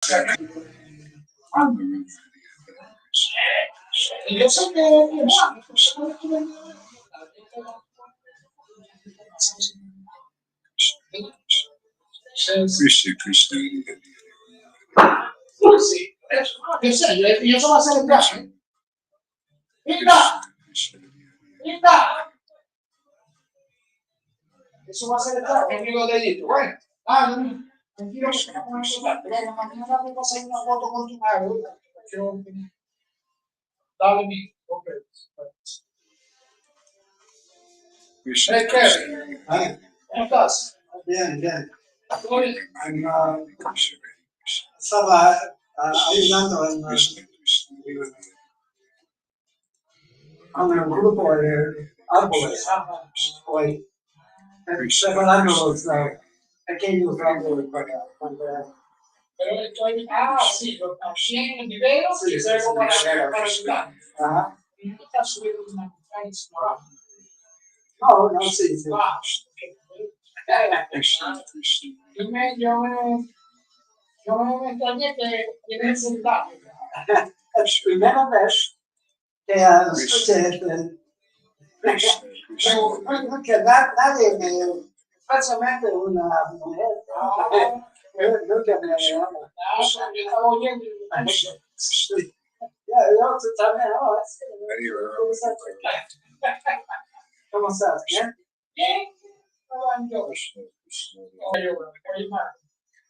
Krishna, Krishna. Eso va a ser el trago, amigo de Edito. Bueno, tranquilo, pero mañana me vas a ir una foto con tu madre. Dale, mi. Ok. Hey, Kevin. ¿Cómo estás? Bien, bien. Krishna, Estaba ayudando en el grupo de árboles hoy, preparando los pequeños árboles para Pero estoy. Sí, lo también en el video y luego para ayudar. Ajá. Y no está subiendo una montaña sin abajo. No, sí. Yo me extrañé que tienes el celular. Es primera vez que escuché que nadie me, especialmente una mujer, nunca me llama. Yo estaba oyendo. Yo también, ¿cómo estás? ¿Bien? Bien.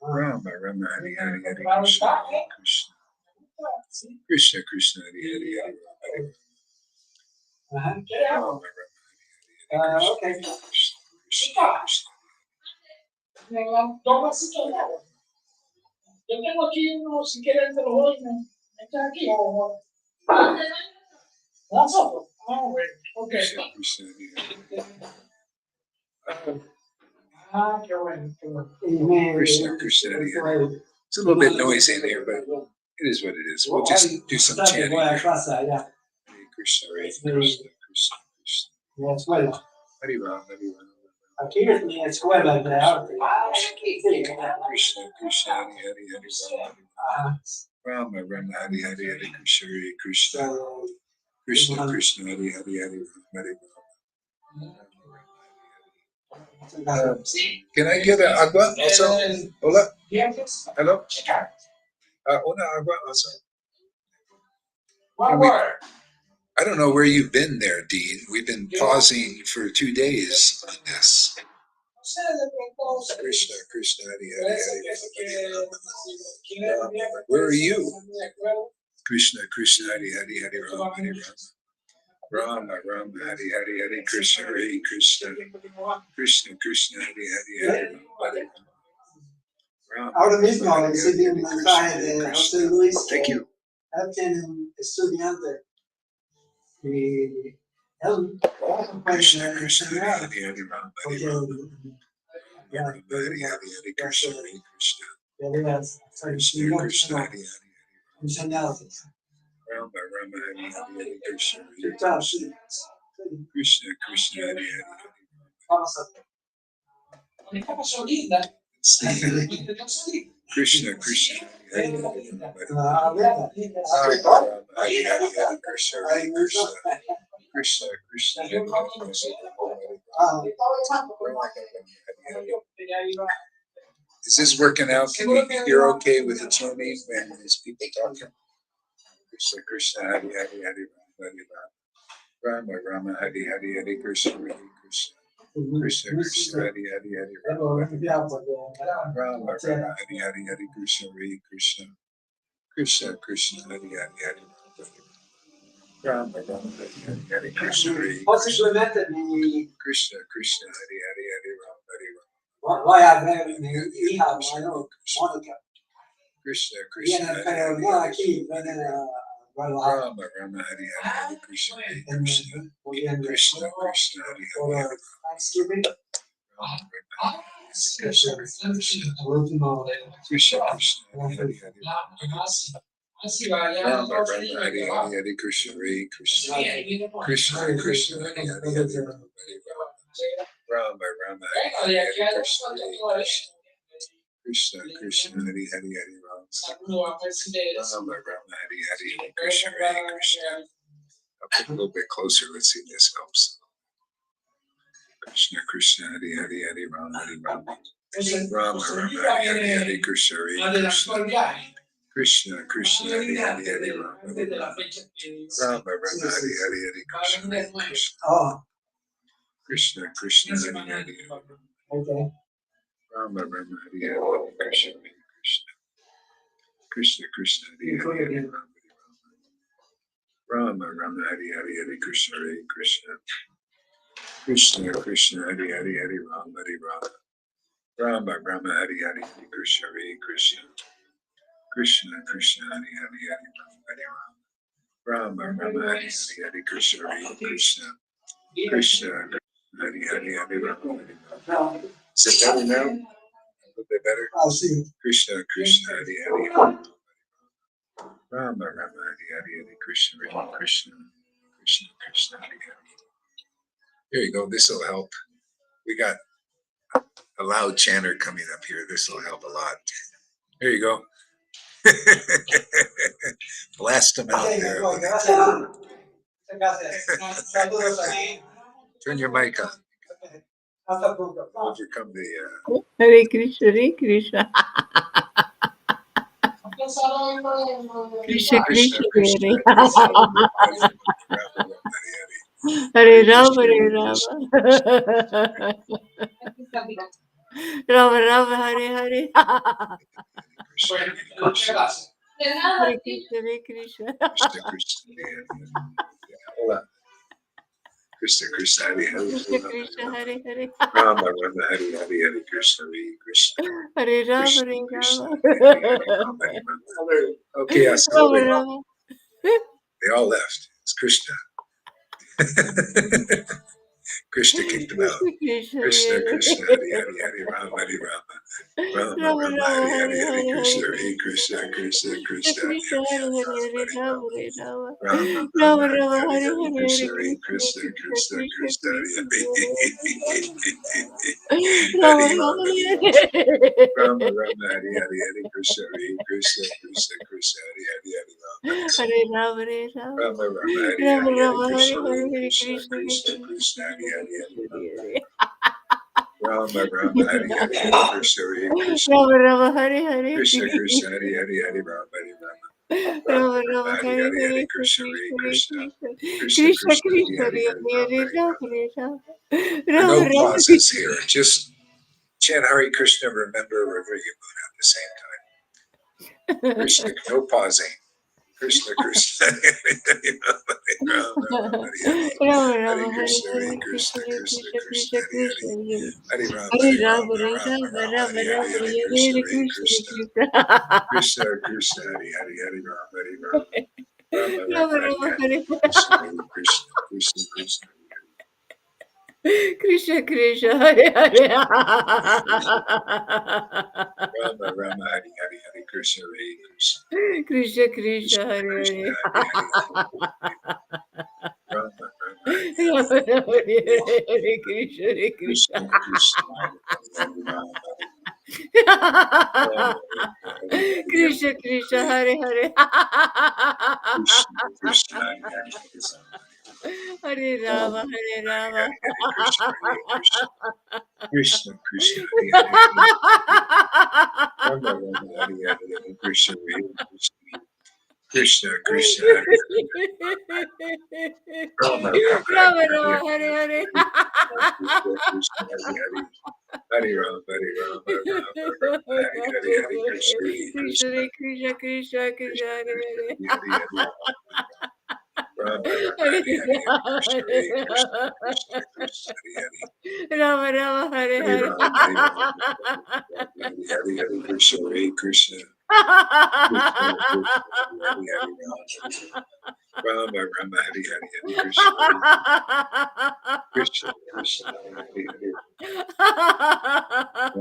Rama, Rama, Hari, Hari, Hari, Krishna, Krishna. Krishna, Krishna, Hari, Hari, Hari, Rama, Rama, Hari, Okay. Krishna, Krishna. Yo tengo aquí uno, si quieres te lo doy, está aquí. ¿Nosotros? Ok. Krishna, Krishna, Hari, Qué bueno, qué bueno. Krishna, Krishna, Hari, Hari. It's a little bit noisy in here, but it is what it is. We'll just do some chanting. Hare Krishna, Hare Krishna, Krishna, Krishna. La escuela. Hari Ram, Hari Ram. Aquí es mi escuela de arte. Krishna, Krishna, Hari, Hari, Hari Ram. Rama, Rama, Hari, Hari, Hari Krishna, Hare Krishna. Krishna, Krishna, Hari, Hari, Hari Ram, Hari Ram. Can I get an agua also? Hola? Hello? Una agua also. One word. I don't know where you've been there, Dean. We've been pausing for 2 days on this. Krishna, Krishna, Hari, Hari, Hari Ram. Where are you? Krishna, Krishna, Hari, Hari, Hari Ram, Hari Ram. Rama, Rama, Hari, Hari, Hari Krishna, Hare Krishna. Krishna, Krishna, Hari, Hari, Hari Ram, Hari Ram. Ahora mismo recibí un mensaje de José Luis. Thank you. Él tiene un estudiante y él Krishna, Krishna, Hari, Hari Ram, Hari Ram. Rama, Hari, Hari, Hari Krishna, Hare Krishna. Krishna, Krishna, Hari, Hari, enseñado. Rama, Rama, Hari, Hari, Hari Krishna, Hare Sí. Krishna, Krishna, Hari, Hari, Vamos a Esta pasó linda. Krishna, Krishna, Hari, Hari, Hari ver. Hari, Hari, Hari Krishna, Hare Krishna. Krishna, Krishna, Hari, Hari, Is this working out? Can you hear okay with the chanting when there's people talking? Krishna, Krishna, Hari, Hari, Hari Rama, Rama, Hari, Hari, Hari Krishna, Hare Krishna. Krishna, Krishna, Hari, Hari, Hari Rama, Rama, Rama, Hari, Hari, Hari Krishna, Hare Krishna. Krishna, Krishna, Hari, Hari, Hari Rama, Rama, Hari, Hari, Hari Krishna, Hare Posiblemente mi Krishna, Krishna, Hari, Hari, Hari Rama, Hari Rama. voy a ver mi hija mayor, Mónica. Krishna, Krishna, Viene, Hari, pero Hari, no Hari aquí, viene a Rama, Rama, Hari, Hari, Hari Krishna, Hare Krishna. Krishna, Krishna, Hari, Hari, Hari Thanksgiving. Rama, Rama, Krishna, Krishna, Krishna, Krishna, Hari, Hari, Hari Rama, Rama, Hari, Hari, Hari Krishna, Hare Krishna. Krishna, Krishna, Hari, Hari, Hari Rama, Rama, Hari, Hari, Hari Krishna, Hare Krishna. Krishna, Krishna, Hari, Hari, Hari Rama. Rama Rama Hari Hari Hare Krishna Hare Krishna. I'll put a little bit closer. Let's see if this helps. Krishna Krishna Hari Hari Hare Rama Hare Rama. Rama Rama Hari Hari Hare Krishna Hare Krishna. Krishna Krishna Hari Hari Hare Rama Hare Rama. Rama Rama Hari Hari Hare Krishna Hare Krishna. Oh, Krishna Krishna Hari Hari Hare Rama. okay. Rama Rama Hari Hari Hare Krishna Hare Krishna. Krishna Krishna Hari Hari Hare Rama Hare Rama. Rama Rama Hari Hari Hare Krishna Hare Krishna. Krishna Krishna Hari Hari Hare Rama Hare Rama. Rama Rama Hari Hari Hare Krishna Hare Krishna. Krishna Krishna Hari Hari Hare Rama Hare Rama. Rama Rama Hari Hari Hare Krishna Hare Krishna. Krishna Hari Hari Hare Rama Hare Rama. Is it better now? A little bit better? I'll see. Krishna Krishna Hari Hari Hare Rama. Rama Rama Hari Hari Hare Krishna Hare Krishna. Krishna Krishna Hari Hari. There you go. This will help. We got a loud chanter coming up here. This will help a lot. There you go. Blast them out there. Turn your mic on. Overcome the. Hare Krishna, Hare Krishna. Krishna Krishna, Hare Rama, Hare Rama. Rama Rama, Hare Hare. Hare Krishna, Hare Krishna. Hold on. Krishna Krishna Hare Hare. Krishna Krishna, Hare Hare. Rama Rama Hare Hare Hare Krishna Hare Krishna. Hare Rama, Krishna Hare Krishna Rama. Hare Hare Rama Hare Rama. Okay, I saw Rama they Rama. all left. It's Krishna. Krishna kicked them out. Krishna Krishna Hare Krishna Hare Hare Hare Rama Hare Rama. Rama Rama Rama Rama, Hare Hare Hare Hare Krishna Hare. Hare Krishna Krishna Krishna Krishna Hare Hare Hare, Hare Hare Rama Rama, Hare Rama. Rama Rama Rama Rama, Hare Hare Hare Hare, Krishna Hare Hare Krishna, Krishna Krishna Krishna Krishna, Krishna Rama Hare Rama, Hare Hare Rama Rama Hare Hare Hare Krishna Hare Krishna Krishna Krishna Hare Hare Hare Rama, Hare Rama. Rama Rama Hare Rama Hare Hare Rama, Hare Krishna Hare Hare, Hare Krishna Krishna, Krishna Krishna Krishna Hare Hare Hare. Rama Rama Hare Hare Hare Krishna Hare Krishna Rama Rama, Hare Hare. Krishna Krishna Hare Hare Hare Rama Hare Rama Rama Rama, Hare Hare Hare Hare Hare, Krishna Hare Krishna Krishna Krishna, Krishna Krishna Krishna Krishna, Hare Hare Hare Hare Hare, Rama Hare Hare Rama. Rama. There are Rama no Rama. pauses here. Just chant Hare Krishna, remember wherever you move at the same time. Krishna, no pausing. Krishna Krishna Hare Rama Rama Hare Rama, Krishna Hare Hare Hare, Krishna Krishna Krishna Krishna, Krishna Krishna Hare Krishna, Rama Hare Hare Rama, Rama Hare Rama Rama, Rama Rama Hare Rama, Hare Hare Hare Krishna Hare, Hare Krishna Krishna Krishna. Krishna Krishna Hare Hare Hare Rama Hare Rama Rama Rama Rama Rama, Hare Hare Hare Krishna Hare Krishna Krishna Krishna Krishna Krishna, Hare Hare. Rama Rama Hare Hare Hare Krishna Hare Krishna Krishna Krishna, Krishna Hare Krishna Hare. Hare Hare Rama Rama Hare Rama Hare Rama, Hare Hare, Krishna Hare Krishna Krishna. Krishna Hare Rama Rama Hare Hare Krishna Krishna, Hare Hare. Krishna Krishna Hare Hare Hare Rama, Hare Rama. Krishna Hare Krishna Krishna Krishna Hare Hare Rama Rama Hare Hare Krishna Hare Krishna Krishna Krishna Hare Rama Rama Rama Hare Rama, Hare Hare Hare. Krishna Krishna Hare Hare Hare Rama Hare Rama Rama Rama Hare Hare Hare Krishna Hare Krishna Krishna Krishna, Krishna Krishna, Hare Hare. Hare Hare Rama Rama Hare Hare Hare Krishna Hare Krishna Rama. Krishna Krishna Hare Hare Rama Rama, Hare Hare Hare. Rama Hare Rama Hare Hare Krishna Hare Krishna Krishna Krishna Hare Hare Rama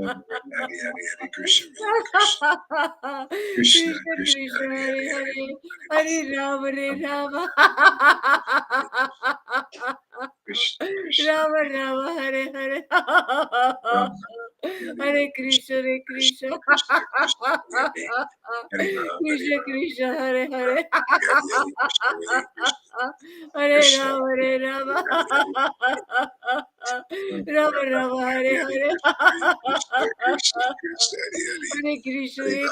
Rama Hare Hare Hare Krishna Hare Krishna Krishna Hare Hare Rama Rama Hare Hare Hare Krishna Hare Krishna Krishna Krishna Krishna Krishna, Hare Hare Hare Hare. Hare Hare Rama, Hare Rama. Krishna Krishna Rama Rama, Hare Hare. Rama Hare Krishna, Hare Krishna. Krishna Krishna, Hare Hare. Hare Rama, Hare Rama. Rama Rama, Hare Hare. Hare Krishna, Hare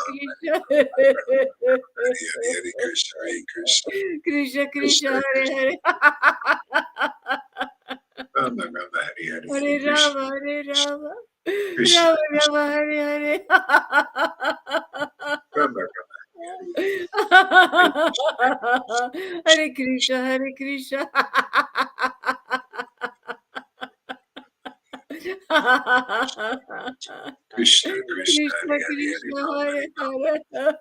Krishna. Krishna Krishna, Hare Hare. Hare Rama, Hare Rama. Rama Rama, Hare Hare. Hare Krishna, Hare Krishna. Krishna, Krishna, Krishna Krishna, Hare Hare.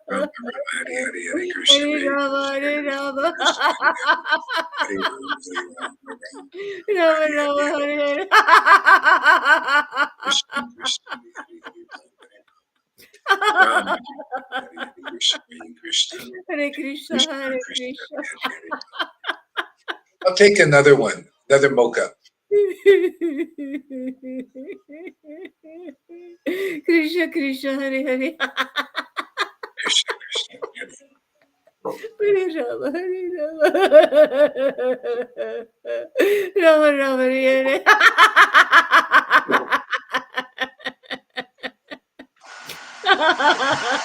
Hare Hare, Hare Rama, Hare Rama. Rama Rama, Hare Hare. Krishna, Krishna, Ram, Krishna, Hare Krishna, Hare Krishna. I'll take another one, another mocha. Krishna Krishna, Hare Hare. Krishna, Krishna, Hare Rama, Hare Rama. Rama Rama, Hare Hare.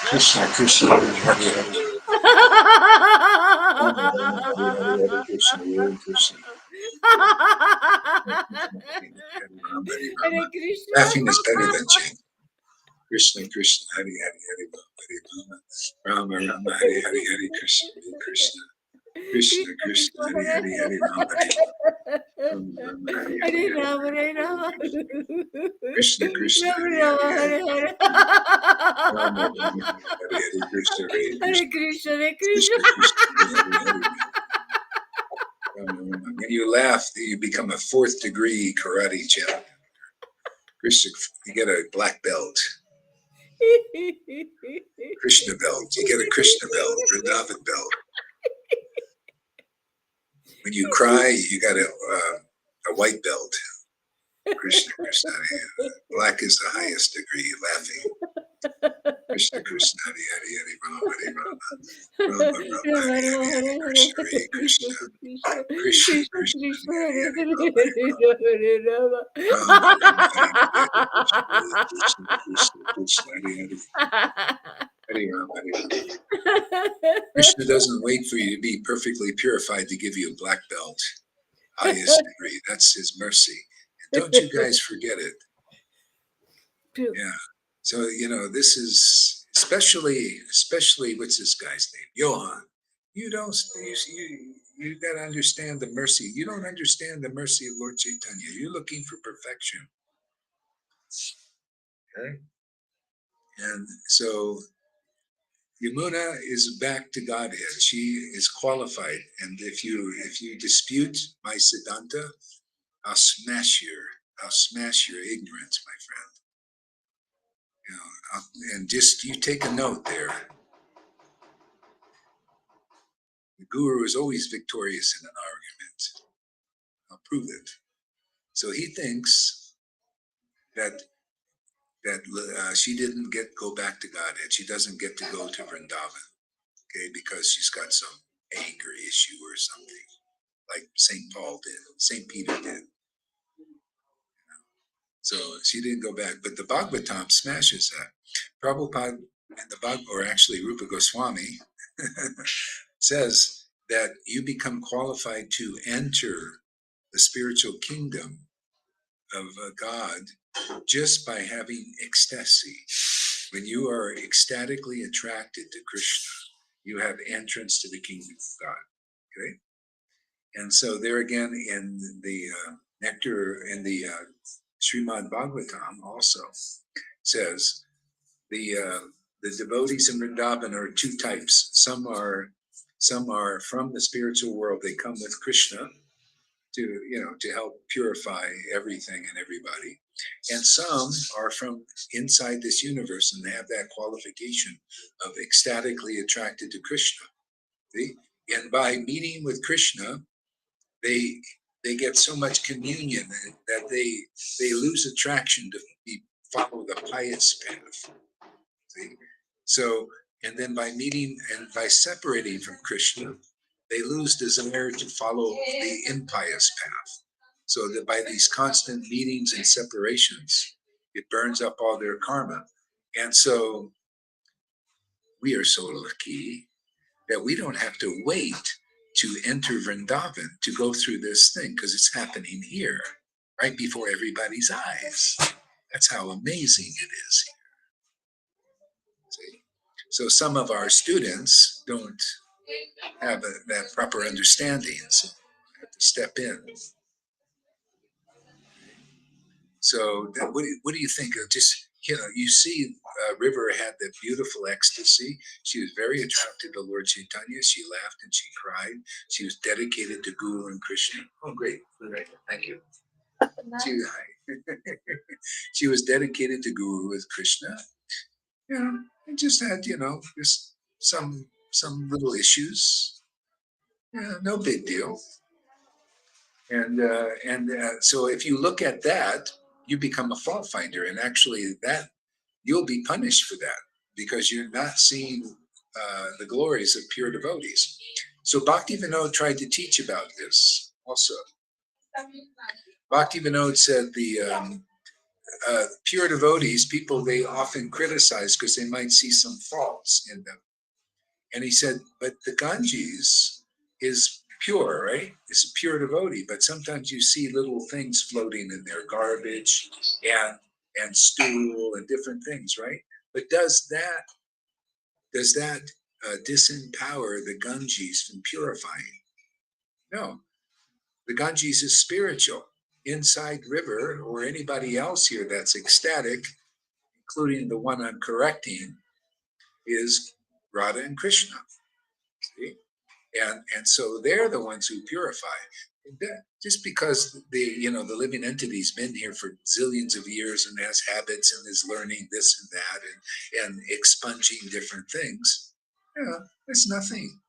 Krishna, Krishna, Hare Hare. Krishna, Krishna. Hare Krishna. Laughing is better than chanting. Krishna, Krishna, Hare Hare, Hare Rama, Rama, Rama, Hare Hare, Hare Krishna, Hare Krishna. Krishna, Krishna, Hare Hare, Hare Rama, Hare Hare Rama, Hare Rama. Krishna, Krishna, Rama Hare Rama, Hare, Hare Hare. Rama, Rama, Hare Hare, Krishna, Hare Hare Krishna, Krishna, Hare Krishna, Krishna. Krishna, Hare Hare. When you laugh, you become a 4th degree karate champion. Krishna, you get a black belt. Krishna belt. You get a Krishna belt, Vrindavan belt. When you cry, you got a white belt. Krishna, Krishna, black is the highest degree, laughing. Krishna, Krishna, Hare Hare, Hare Rama, Hare Rama, Rama, Rama, Hare Hare, Hare Krishna, Hare Krishna, Krishna, Krishna, Hare Hare, Hare Rama, Hare Rama, Rama, Rama, Hare Hare, Krishna, Krishna, Krishna, Hare Hare, Hare Rama, Hare Rama. Krishna doesn't wait for you to be perfectly purified to give you a black belt, highest degree. That's his mercy. And don't you guys forget it. Yeah. So, this is especially what's this guy's name? Johan. You got to understand the mercy. You don't understand the mercy of Lord Caitanya. You're looking for perfection. Okay. And so Yamuna is back to Godhead. She is qualified. And if you dispute my Siddhanta, I'll smash your ignorance, my friend. And just you take a note there. The guru is always victorious in an argument. I'll prove it. So he thinks that she didn't go back to Godhead. She doesn't get to go to Vrindavan, okay, because she's got some anger issue or something, like St. Paul did, St. Peter did. So she didn't go back. But the Bhagavatam smashes that. Prabhupada and or actually Rupa Goswami says that you become qualified to enter the spiritual kingdom of God just by having ecstasy. When you are ecstatically attracted to Krishna, you have entrance to the kingdom of God. Okay? And so there again in the nectar in the Srimad Bhagavatam also says the devotees in Vrindavan are 2 types. Some are from the spiritual world. They come with Krishna to help purify everything and everybody. And some are from inside this universe and they have that qualification of ecstatically attracted to Krishna. See? And by meeting with Krishna, they get so much communion that they lose attraction to be follow the pious path. See? So, and then by meeting and by separating from Krishna, they lose desire to follow the impious path. So that by these constant meetings and separations, it burns up all their karma. And so we are so lucky that we don't have to wait to enter Vrindavan to go through this thing, because it's happening here, right before everybody's eyes. That's how amazing it is here. See? So some of our students don't have that proper understanding, so I have to step in. So what do you think of just, you see River had that beautiful ecstasy. She was very attracted to Lord Caitanya. She laughed and she cried. She was dedicated to Guru and Krishna. Oh, great. Thank you. She was dedicated to Guru with Krishna. And just had, just some little issues. No big deal. And so if you look at that, you become a fault finder, and actually that you'll be punished for that because you're not seeing the glories of pure devotees. So Bhaktivinoda tried to teach about this also. Bhaktivinoda said the pure devotees, people they often criticize because they might see some faults in them. And he said, but the Ganges is pure, right? It's a pure devotee, but sometimes you see little things floating in there, garbage and stool and different things, right? But does that disempower the Ganges from purifying? No. The Ganges is spiritual. Inside River or anybody else here that's ecstatic, including the one I'm correcting, is Radha and Krishna. See? And so they're the ones who purify. Just because the living entity's been here for zillions of years and has habits and is learning this and that and expunging different things, it's nothing.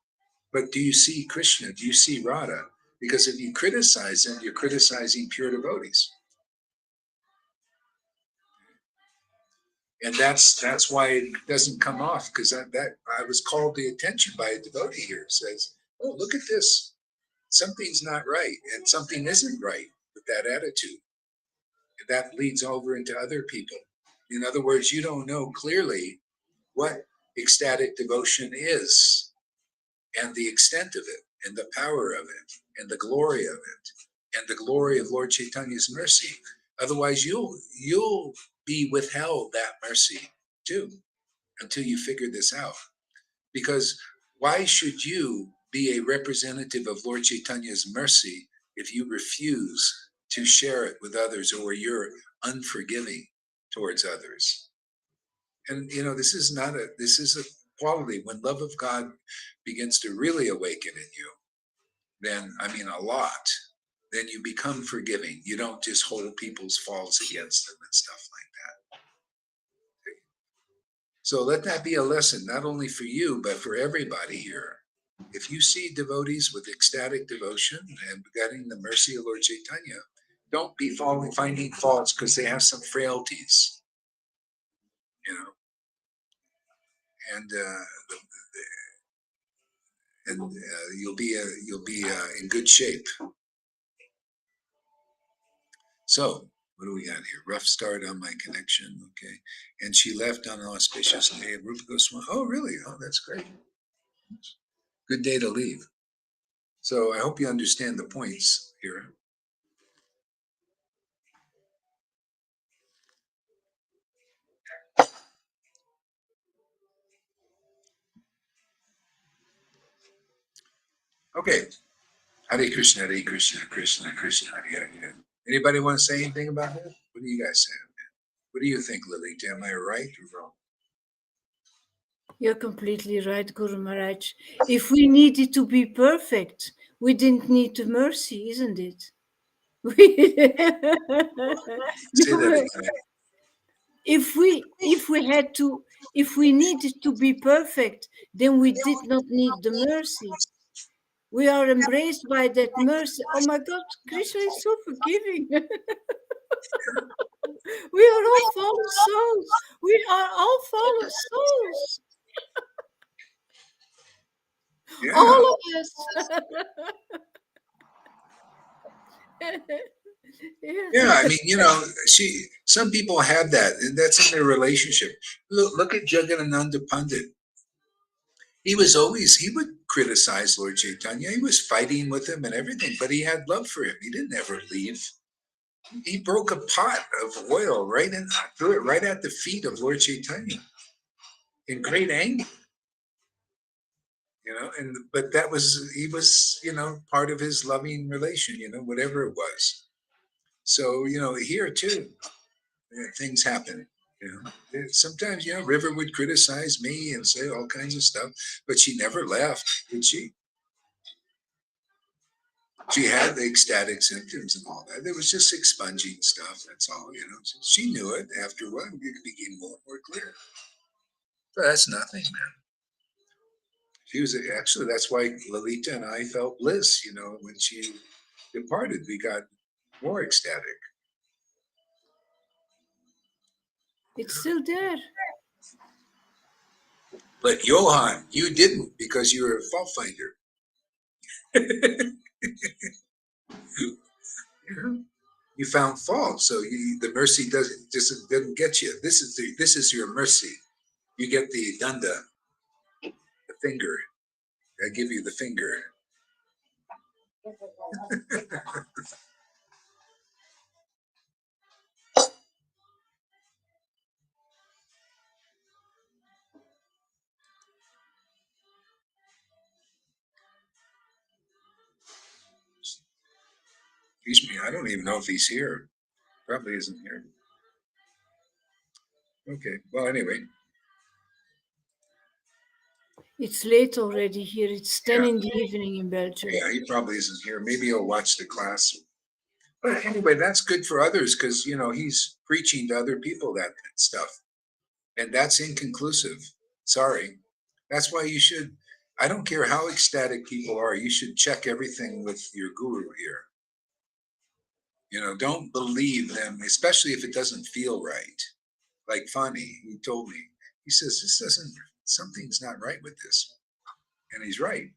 But do you see Krishna? Do you see Radha? Because if you criticize them, you're criticizing pure devotees. And that's why it doesn't come off, because I was called the attention by a devotee here. Says, oh, look at this. Something's not right, and something isn't right with that attitude. And that leads over into other people. In other words, you don't know clearly what ecstatic devotion is, and the extent of it, and the power of it, and the glory of it, and the glory of Lord Chaitanya's mercy. Otherwise, you'll be withheld that mercy too, until you figure this out. Because why should you be a representative of Lord Chaitanya's mercy if you refuse to share it with others, or you're unforgiving towards others? And this is a quality. When love of God begins to really awaken in you, then a lot, then you become forgiving. You don't just hold people's faults against them and stuff like that. So let that be a lesson, not only for you, but for everybody here. If you see devotees with ecstatic devotion and getting the mercy of Lord Caitanya, don't be finding faults because they have some frailties, and you'll be in good shape. So, what do we got here? Rough start on my connection. Okay. And she left on an auspicious day of Rupa Goswami. Oh, really? Oh, that's great. Good day to leave. So I hope you understand the points here. Okay. Hare Krishna, Hare Krishna, Krishna, Krishna, Hare Hare. Anybody want to say anything about it? What do you guys say? What do you think, Lilita? Am I right or wrong? You're completely right, Guru Maharaj. If we needed to be perfect, we didn't need the mercy, isn't it? Say that again. If we needed to be perfect, then we did not need the mercy. We are embraced by that mercy. Oh my God, Krishna is so forgiving. We are all fallen souls. We are all fallen souls. Yeah. All of us. Yeah, I mean, some people have that, and that's in their relationship. Look at Jagadananda Pandit. He would criticize Lord Caitanya. He was fighting with him and everything, but he had love for him. He didn't ever leave. He broke a pot of oil threw it right at the feet of Lord Caitanya in great anger. But he was, part of his loving relation, whatever it was. So, here too, things happen. Sometimes, River would criticize me and say all kinds of stuff, but she never left, did she? She had the ecstatic symptoms and all that. It was just expunging stuff. That's all, She knew it after a while. It became more and more clear. But that's nothing, man. She was actually, that's why Lalita and I felt bliss, when she departed. We got more ecstatic. It's still there. But Johan, you didn't because you were a fault finder. You found fault, so the mercy doesn't get you. This is your mercy. You get the danda, the finger. I give you the finger. Excuse me, I don't even know if he's here. Probably isn't here. Okay, well, anyway. It's late already here. It's 10 Yeah. in the evening in Belgium. Yeah, he probably isn't here. Maybe he'll watch the class. But anyway, that's good for others because, he's preaching to other people that stuff. And that's inconclusive. Sorry. That's why you should, I don't care how ecstatic people are, you should check everything with your guru here. Don't believe them, especially if it doesn't feel right. Like Fani, who told me, he says, something's not right with this. And he's right.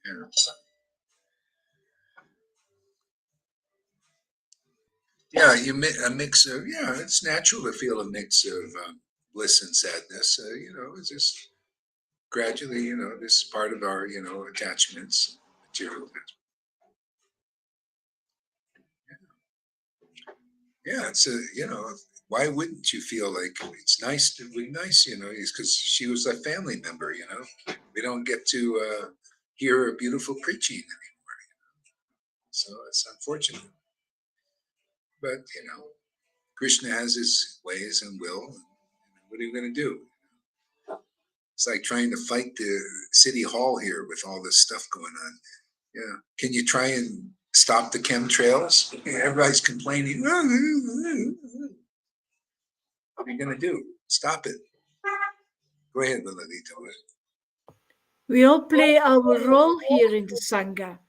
Yeah. Yeah, a mix of, it's natural to feel a mix of bliss and sadness. It's just gradually, this is part of our, attachments, material attachments. Yeah, it's why wouldn't you feel like it's nice to be nice, it's because she was a family member, we don't get to hear a beautiful preaching anymore, so it's unfortunate. But, Krishna has his ways and will. And what are you going to do? It's like trying to fight the city hall here with all this stuff going on. Yeah. Can you try and stop the chemtrails? Everybody's complaining. What are you going to do? Stop it. Go ahead, Lalita. We all play our role here in the Sangha.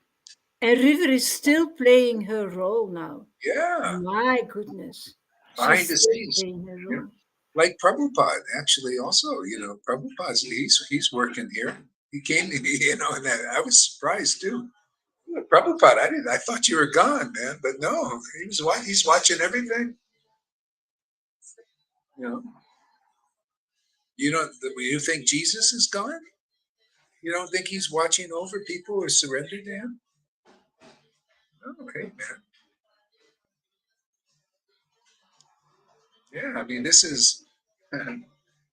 And River is still playing her role now. Yeah. My goodness. Behind the scenes. Playing her role. Like Prabhupada, actually, also, Prabhupada, he's working here. He came, and I was surprised too. Prabhupada, I thought you were gone, man, but no, he's watching everything. You think Jesus is gone? You don't think he's watching over people who are surrendered to him? Oh, hey, man. Yeah, I mean, this is,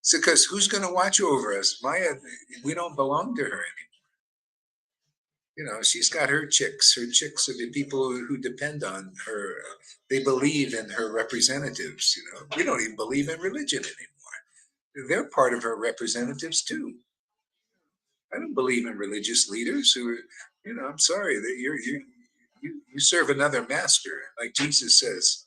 so because who's going to watch over us? Maya, we don't belong to her anymore. She's got her chicks. Her chicks are the people who depend on her. They believe in her representatives. We don't even believe in religion anymore. They're part of her representatives too. I don't believe in religious leaders who are, I'm sorry that you serve another master, like Jesus says.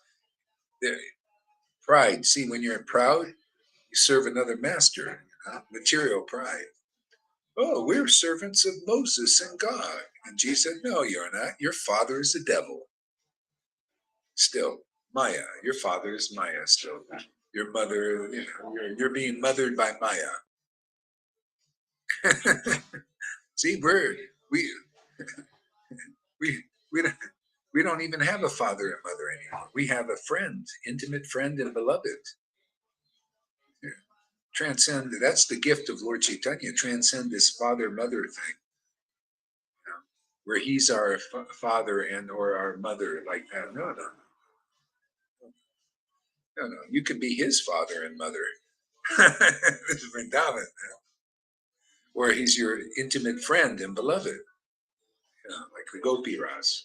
Pride. See, when you're proud, you serve another master. Material pride. Oh, we're servants of Moses and God. And Jesus said, no, you're not. Your father is the devil. Still, Maya. Your father is Maya still. Your mother, you're being mothered by Maya. See, we we don't we don't even have a father and mother anymore. We have a friend, intimate friend and beloved. Transcend. That's the gift of Lord Caitanya. Transcend this father-mother thing, where he's our father and or our mother like that. No. You can be his father and mother. This is Vrindavan, where he's your intimate friend and beloved, like the Gopi Ras.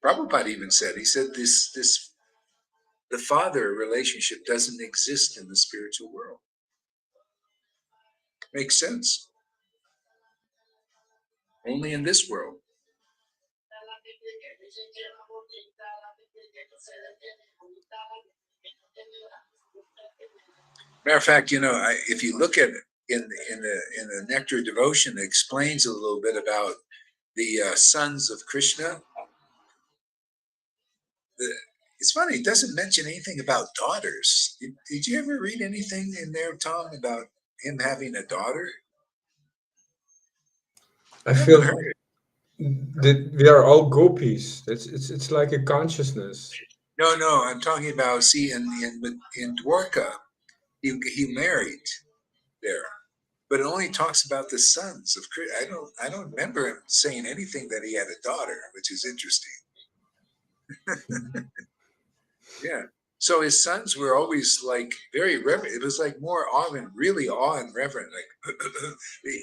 Prabhupada even said, the father relationship doesn't exist in the spiritual world. Makes sense. Only in this world. Matter of fact, if you look at in the Nectar Devotion, it explains a little bit about the sons of Krishna. It's funny, it doesn't mention anything about daughters. Did you ever read anything in there, Tom, about him having a daughter? I feel that we are all gopis. It's like a consciousness. No, I'm talking about, see, in Dwarka, he married there, but it only talks about the sons of Krishna. I don't remember him saying anything that he had a daughter, which is interesting. Yeah. So his sons were always like very reverent. It was like more really awe and reverent. Like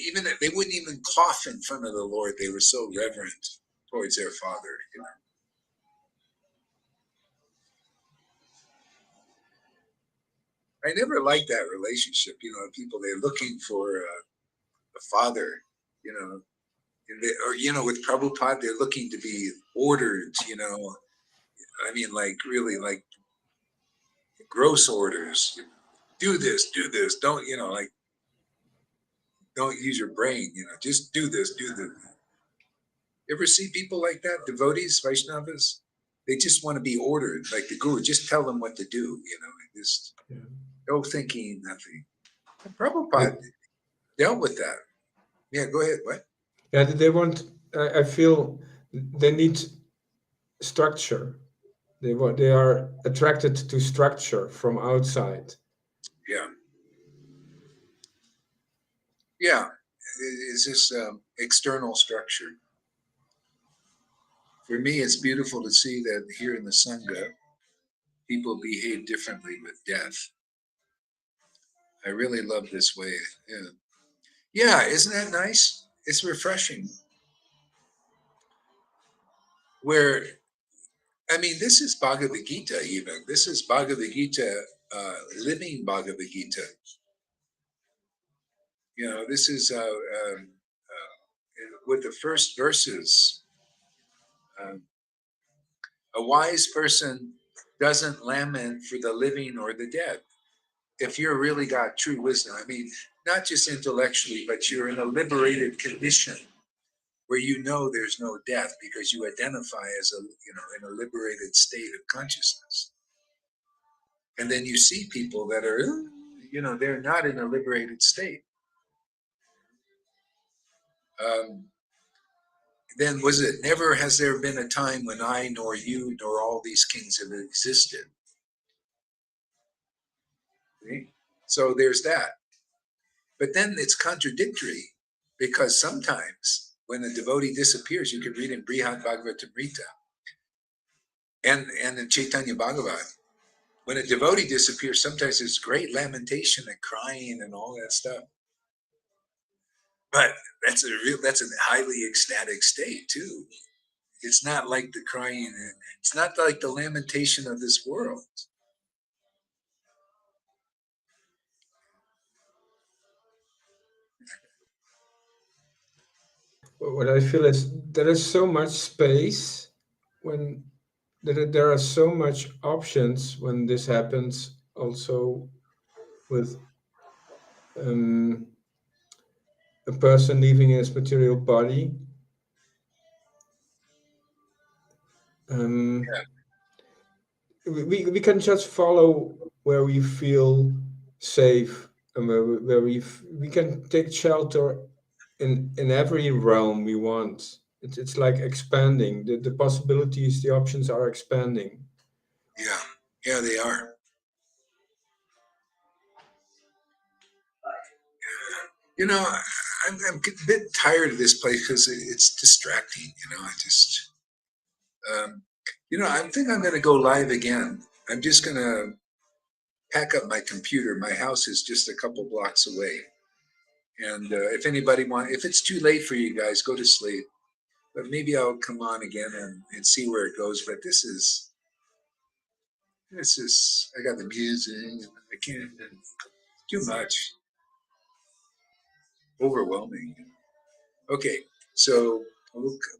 even they wouldn't even cough in front of the Lord. They were so reverent towards their father. I never liked that relationship. People, they're looking for a father. With Prabhupada, they're looking to be ordered. I mean, like really, like gross orders. Do this. Don't don't use your brain, just do this, do that. You ever see people like that, devotees, Vaishnavas? They just want to be ordered, like the guru, just tell them what to do, just no thinking, nothing. Prabhupada dealt with that. Yeah, go ahead, what? Yeah, they want, I feel they need structure. They are attracted to structure from outside. Yeah. Yeah, it's this external structure. For me, it's beautiful to see that here in the Sangha, people behave differently with death. I really love this way. Yeah, isn't that nice? It's refreshing. Where, I mean, this is Bhagavad Gita even. This is Bhagavad Gita, living Bhagavad Gita. This is with the first verses. A wise person doesn't lament for the living or the dead. If you're really got true wisdom, I mean, not just intellectually, but you're in a liberated condition where there's no death because you identify as in a liberated state of consciousness. And then you see people that are, they're not in a liberated state. Then never has there been a time when I, nor you, nor all these kings have existed. See? So there's that. But then it's contradictory because sometimes when a devotee disappears, you can read in Brihad Bhagavatamrita and in Chaitanya Bhagavat, when a devotee disappears, sometimes there's great lamentation and crying and all that stuff. But that's a highly ecstatic state too. It's not like the crying, it's not like the lamentation of this world. What I feel is there is so much space when there are so much options when this happens also with a person leaving his material body. We can just follow where we feel safe, and where we can take shelter in every realm we want. It's like expanding. The possibilities, the options are expanding. Yeah, they are. You know, I'm a bit tired of this place because it's distracting. You know, I think I'm going to go live again. I'm just going to pack up my computer. My house is just a couple blocks away. And if it's too late for you guys, go to sleep. But maybe I'll come on again and see where it goes. But this is, I got the music. I can't, too much. Overwhelming. Okay, so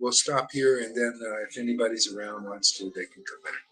we'll stop here, and then if anybody's around wants to, they can come back.